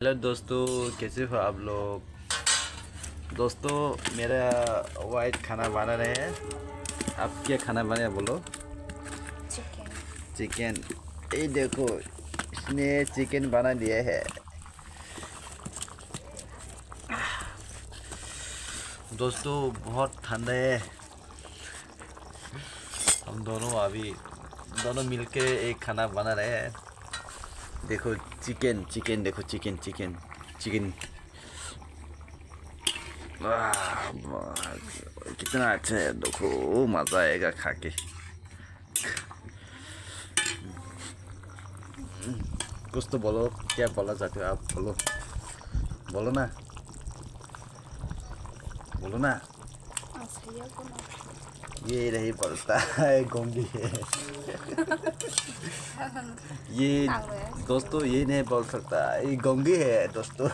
Hello दोस्तों, कैसे हो आप लोग। दोस्तों मेरा वाइफ खाना बना रहे हैं। आप क्या खाना बनाया बोलो। चिकन। चिकन। ये देखो, इसने चिकन बना दिया है। दोस्तों बहुत ठंडा है। हम दोनों अभी दोनों मिलके एक खाना बना रहे हैं। देखो चिकन चिकन, देखो चिकन चिकन चिकन। वाह वाह, कितना अच्छा है। देखो मज़ा आएगा खा के। कुछ तो बोलो, क्या बोलना चाहते हो आप, बोलो बोलो ना, बोलो ना। Saya pun ये नहीं बोलता है, गोंगी है ये। tahu ya. दोस्तों ये नहीं बोल सकता, ये गोंगी है दोस्तों।